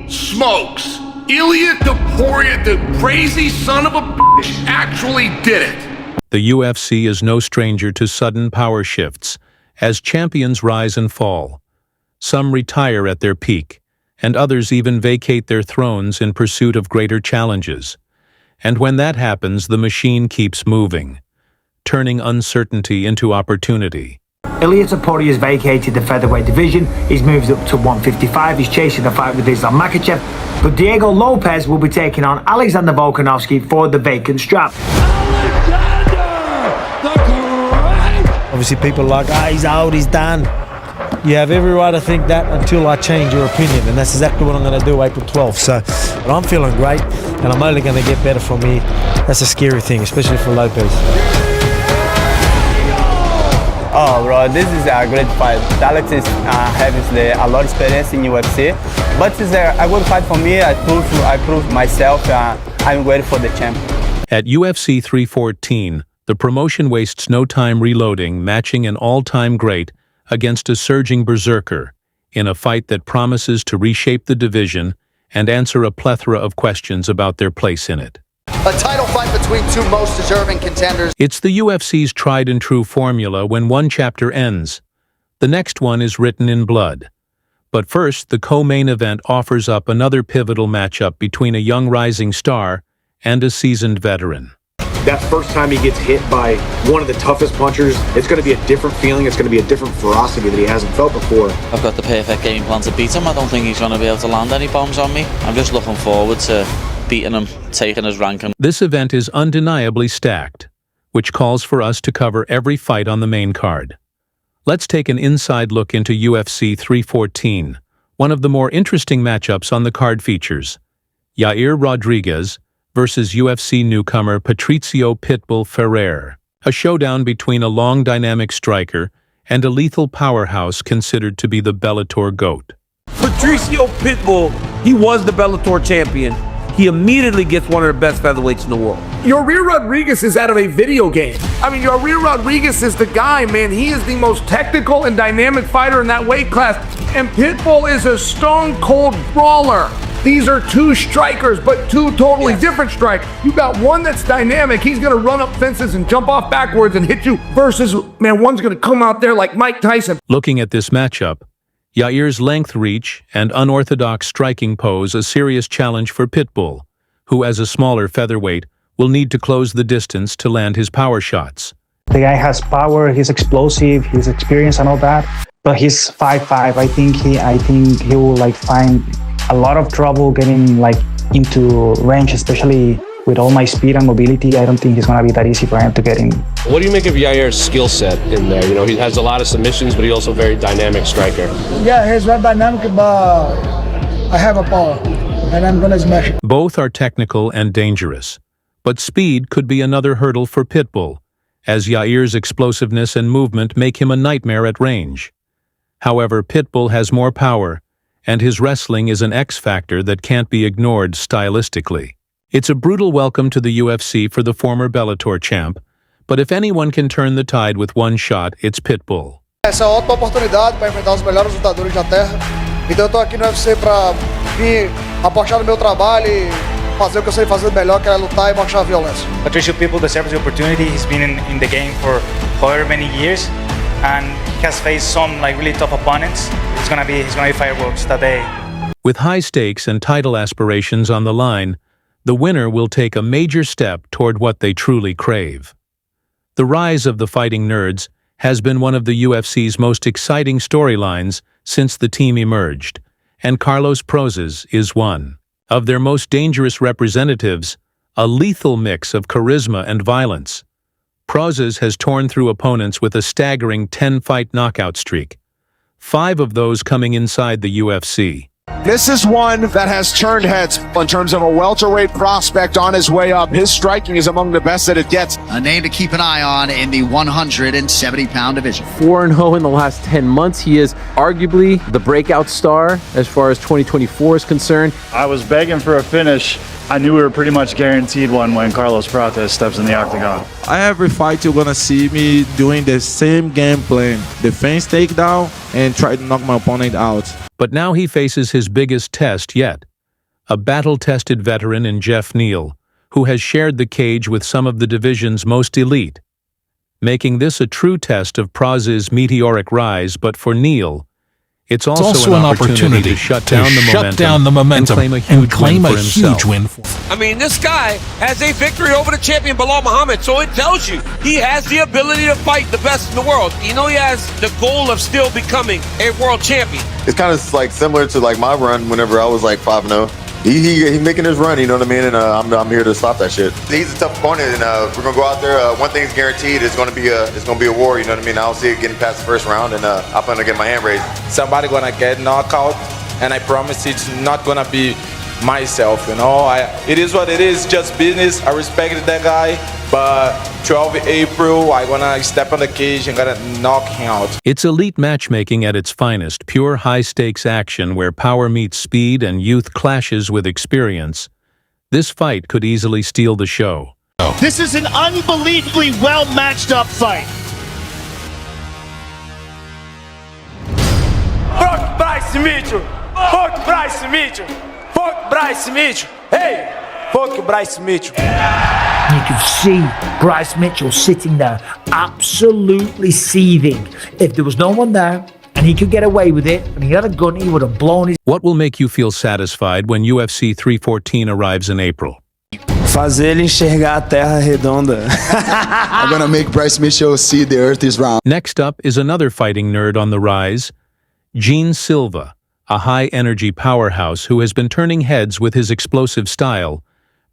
Smokes. Ilya Topuria, the crazy son of a bitch, actually did it. The UFC is no stranger to sudden power shifts as champions rise and fall. Some retire at their peak, and others even vacate their thrones in pursuit of greater challenges. And when that happens, the machine keeps moving, turning uncertainty into opportunity. Ilya Topuria has vacated the featherweight division. He's moved up to 155. He's chasing a fight with Islam Makhachev. But Diego Lopes will be taking on Alexander Volkanovski for the vacant strap. Obviously people are like, he's old, he's done. You have every right to think that until I change your opinion, and that's exactly what I'm going to do April 12th. So, but I'm feeling great, and I'm only going to get better from here. That's a scary thing, especially for Lopes. Oh, bro, this is a great fight. Alex has a lot of experience in UFC, but it's a good fight for me. I proved myself. I'm ready for the champ. At UFC 314, the promotion wastes no time reloading, matching an all-time great against a surging berserker in a fight that promises to reshape the division and answer a plethora of questions about their place in it. A title fight between two most deserving contenders. It's the UFC's tried-and-true formula. When one chapter ends, the next one is written in blood. But first, the co-main event offers up another pivotal matchup between a young rising star and a seasoned veteran. That first time he gets hit by one of the toughest punchers, it's going to be a different feeling. It's going to be a different ferocity that he hasn't felt before. I've got the perfect game plan to beat him. I don't think he's going to be able to land any bombs on me. I'm just looking forward to beating him, taking his ranking. This event is undeniably stacked, which calls for us to cover every fight on the main card. Let's take an inside look into UFC 314. One of the more interesting matchups on the card features Yair Rodriguez versus UFC newcomer Patricio Pitbull Ferrer, a showdown between a long dynamic striker and a lethal powerhouse considered to be the Bellator GOAT. Patricio Pitbull, he was the Bellator champion. He immediately gets one of the best featherweights in the world. Yair Rodriguez is out of a video game. I mean, Yair Rodriguez is the guy, man. He is the most technical and dynamic fighter in that weight class. And Pitbull is a stone-cold brawler. These are two strikers, but two totally different strikers. You got one that's dynamic. He's going to run up fences and jump off backwards and hit you versus, man, one's going to come out there like Mike Tyson. Looking at this matchup, Yair's length reach and unorthodox striking pose a serious challenge for Pitbull, who as a smaller featherweight will need to close the distance to land his power shots. The guy has power, he's explosive, he's experienced and all that, but he's 5'5". I think he will like find a lot of trouble getting like into range, especially with all my speed and mobility. I don't think it's gonna be that easy for him to get in. What do you make of Yair's skill set in there? You know, he has a lot of submissions, but he's also a very dynamic striker. Yeah, he's very dynamic, but I have a power, and I'm gonna smash it. Both are technical and dangerous, but speed could be another hurdle for Pitbull, as Yair's explosiveness and movement make him a nightmare at range. However, Pitbull has more power, and his wrestling is an X-factor that can't be ignored stylistically. It's a brutal welcome to the UFC for the former Bellator champ, but if anyone can turn the tide with one shot, it's Pitbull. Essa é outra oportunidade para enfrentar os melhores lutadores da terra. Então eu tô aqui no UFC para vir apostar no meu trabalho e fazer o que eu sei fazer melhor, que é lutar e mostrar a violência. Patricio Pitbull deserves the opportunity. He's been in the game for however many years, and he has faced some like really tough opponents. He's gonna be fireworks that day. With high stakes and title aspirations on the line, the winner will take a major step toward what they truly crave. The rise of the fighting nerds has been one of the UFC's most exciting storylines since the team emerged, and Carlos Prozas is one. Of their most dangerous representatives, a lethal mix of charisma and violence. Prozas has torn through opponents with a staggering 10-fight knockout streak, 5 of those coming inside the UFC. This is one that has turned heads in terms of a welterweight prospect on his way up. His striking is among the best that it gets. A name to keep an eye on in the 170-pound division. 4-0 in the last 10 months. He is arguably the breakout star as far as 2024 is concerned. I was begging for a finish. I knew we were pretty much guaranteed one when Carlos Prozas steps in the octagon. every fight you're gonna see me doing the same game plan. Defense takedown and try to knock my opponent out. But now he faces his biggest test yet. A battle-tested veteran in Jeff Neal, who has shared the cage with some of the division's most elite, making this a true test of Praz's meteoric rise. But for Neal, it's also an opportunity to shut down the momentum and claim a huge win for himself. I mean, this guy has a victory over the champion Bilal Muhammad, so it tells you he has the ability to fight the best in the world. You know, he has the goal of still becoming a world champion. It's kind of like similar to like my run whenever I was like 5-0. He making his run, you know what I mean? And I'm here to stop that shit. He's a tough opponent, and we're gonna go out there. One thing's guaranteed: it's gonna be a war. You know what I mean? I don't see it getting past the first round, and I plan to get my hand raised. Somebody gonna get knockout, and I promise it's not gonna be myself. You know, it is what it is. Just business. I respect that guy, but 12 April, I gonna step on the cage and gonna knock him out. It's elite matchmaking at its finest, pure high-stakes action where power meets speed and youth clashes with experience. This fight could easily steal the show. This is an unbelievably well-matched-up fight. Fuck Bryce Mitchell! Fuck Bryce Mitchell! Fuck Bryce Mitchell! Hey! Fuck Bryce Mitchell! You can see Bryce Mitchell sitting there, absolutely seething. If there was no one there, and he could get away with it, and he had a gun, he would have blown his... What will make you feel satisfied when UFC 314 arrives in April? Fazer ele enxergar a terra redonda. I'm gonna make Bryce Mitchell see the earth is round. Next up is another fighting nerd on the rise, Gene Silva, a high-energy powerhouse who has been turning heads with his explosive style,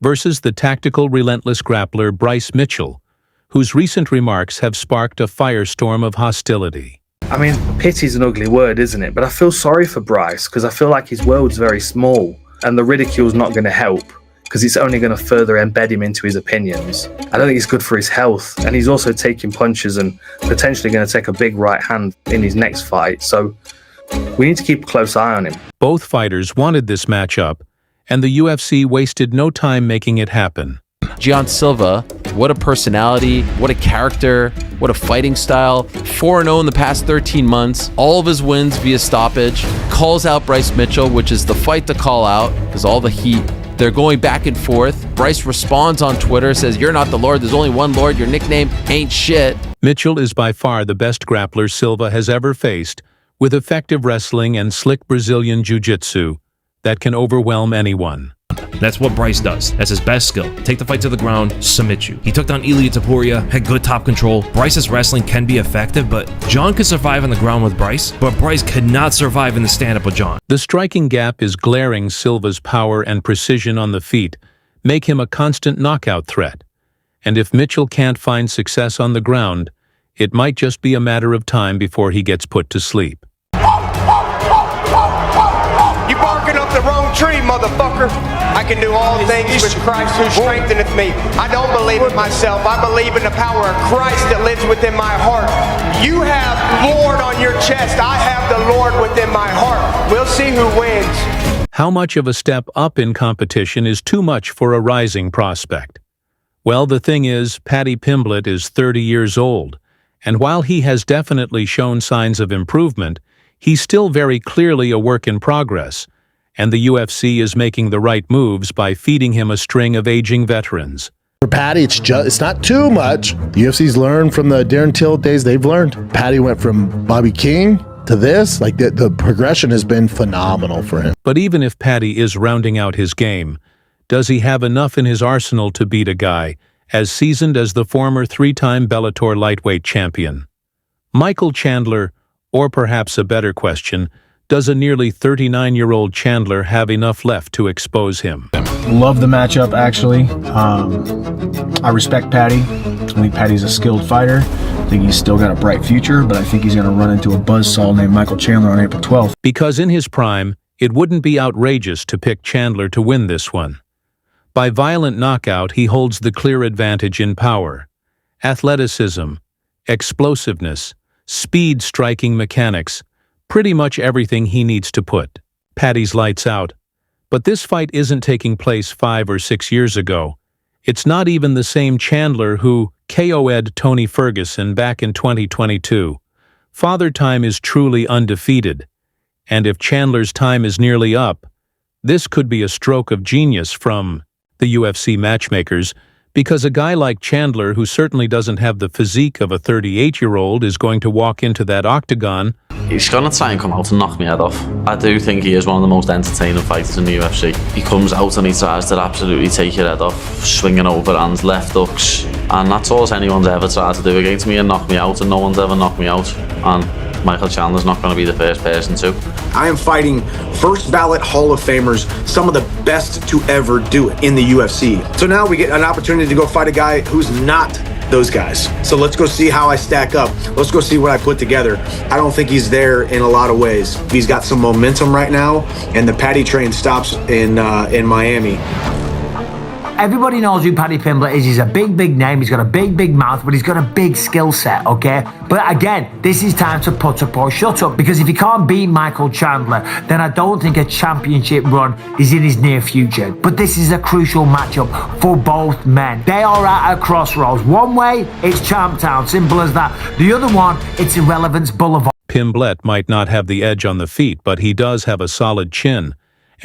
versus the tactical, relentless grappler Bryce Mitchell, whose recent remarks have sparked a firestorm of hostility. I mean, pity's an ugly word, isn't it? But I feel sorry for Bryce because I feel like his world's very small and the ridicule's not going to help because it's only going to further embed him into his opinions. I don't think it's good for his health, and he's also taking punches and potentially going to take a big right hand in his next fight, so we need to keep a close eye on him. Both fighters wanted this matchup, and the UFC wasted no time making it happen. Gian Silva, what a personality, what a character, what a fighting style. 4-0 in the past 13 months, all of his wins via stoppage, calls out Bryce Mitchell, which is the fight to call out, because all the heat. They're going back and forth. Bryce responds on Twitter, says, "You're not the Lord, there's only one Lord, your nickname ain't shit." Mitchell is by far the best grappler Silva has ever faced, with effective wrestling and slick Brazilian jiu-jitsu that can overwhelm anyone. That's what Bryce does. That's his best skill. Take the fight to the ground, submit you. He took down Ilia Topuria, had good top control. Bryce's wrestling can be effective, but John could survive on the ground with Bryce, but Bryce could not survive in the stand-up with John. The striking gap is glaring. Silva's power and precision on the feet make him a constant knockout threat. And if Mitchell can't find success on the ground, it might just be a matter of time before he gets put to sleep. You barking up the wrong tree, motherfucker. I can do all things with Christ who strengtheneth me. I don't believe in myself. I believe in the power of Christ that lives within my heart. You have Lord on your chest. I have the Lord within my heart. We'll see who wins. How much of a step up in competition is too much for a rising prospect? Well, the thing is, Paddy Pimblett is 30 years old, and while he has definitely shown signs of improvement, he's still very clearly a work in progress, and the UFC is making the right moves by feeding him a string of aging veterans. For Paddy, it's not too much. The UFC's learned from the Darren Till days. They've learned. Paddy went from Bobby King to this. Like the progression has been phenomenal for him. But even if Paddy is rounding out his game, does he have enough in his arsenal to beat a guy as seasoned as the former three-time Bellator lightweight champion? Michael Chandler, or perhaps a better question, does a nearly 39-year-old Chandler have enough left to expose him? Love the matchup, actually. I respect Paddy. I think Paddy's a skilled fighter. I think he's still got a bright future, but I think he's going to run into a buzzsaw named Michael Chandler on April 12th. Because in his prime, it wouldn't be outrageous to pick Chandler to win this one. By violent knockout, he holds the clear advantage in power, athleticism, explosiveness, speed, striking mechanics, pretty much everything he needs to put Paddy's lights out. But this fight isn't taking place 5 or 6 years ago. It's not even the same Chandler who, KO'd Tony Ferguson back in 2022. Father Time is truly undefeated, and if Chandler's time is nearly up, this could be a stroke of genius from the UFC matchmakers, because a guy like Chandler, who certainly doesn't have the physique of a 38-year-old, is going to walk into that octagon. He's going to try and come out and knock me head off. I do think he is one of the most entertaining fighters in the UFC. He comes out and he tries to absolutely take your head off, swinging overhands, left hooks, and that's all anyone's ever tried to do against me and knock me out, and no one's ever knocked me out. And Michael Chandler's not going to be the first person to. I am fighting first ballot Hall of Famers, some of the best to ever do it in the UFC. So now we get an opportunity to go fight a guy who's not those guys. So let's go see how I stack up. Let's go see what I put together. I don't think he's there in a lot of ways. He's got some momentum right now, and the Paddy train stops in Miami. Everybody knows who Paddy Pimblett is. He's a big name. He's got a big mouth, but he's got a big skill set, okay? But again, this is time to put up or shut up, because if he can't beat Michael Chandler, then I don't think a championship run is in his near future. But this is a crucial matchup for both men. They are at a crossroads. One way, it's Champtown, simple as that. The other one, it's Irrelevance Boulevard. Pimblett might not have the edge on the feet, but he does have a solid chin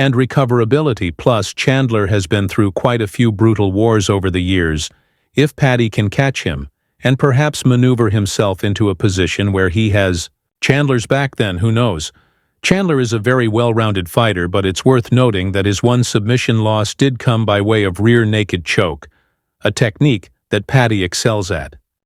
and recoverability, plus Chandler has been through quite a few brutal wars over the years. If Paddy can catch him, and perhaps maneuver himself into a position where he has Chandler's back, then who knows? Chandler is a very well-rounded fighter, but it's worth noting that his one submission loss did come by way of rear naked choke, a technique that Paddy excels at.